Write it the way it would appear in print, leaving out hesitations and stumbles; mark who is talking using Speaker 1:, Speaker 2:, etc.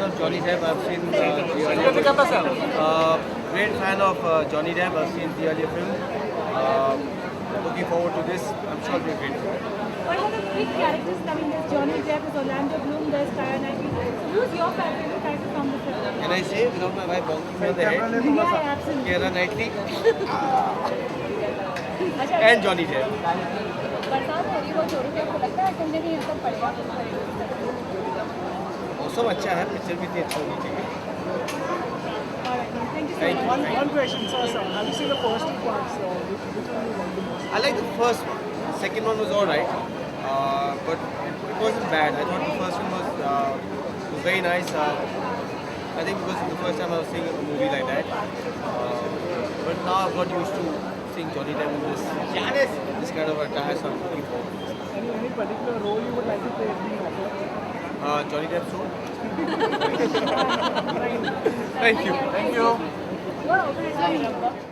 Speaker 1: fan of Johnny Depp. I've seen the earlier great fan of Johnny Depp. I've seen the earlier film. Looking forward to this. I'm sure it'll be great.
Speaker 2: What are the big characters coming? There's Johnny Depp, there's Orlando Bloom, there's Keira Knightley. So who's your favorite character from the film?
Speaker 1: Can I say without my wife bonking me on the head?
Speaker 2: Yeah, absolutely.
Speaker 1: Keira Knightlly
Speaker 2: अच्छा,
Speaker 1: and Johnny Depp.
Speaker 2: बरसात हो रही है, वो छोड़ो कि आपको लगता है ठंडे नहीं सब पड़ेगा?
Speaker 1: मौसम अच्छा है, पिक्चर भी इतनी अच्छी होनी चाहिए.
Speaker 2: Thank you so
Speaker 1: Thank you.
Speaker 2: much.
Speaker 3: One question, sir. Have you seen the first two parts? Which one you like the most?
Speaker 1: I like the first one. The second one was alright, but it wasn't bad. I thought the first one was very nice. I think because it's the first time I was seeing a movie like that. But now I've got used to seeing Johnny Depp in this kind of attire, so I'm looking forward to this.
Speaker 3: Any particular role you would like to play being offered?
Speaker 1: Johnny Depp's role. Thank you.
Speaker 2: Thank you.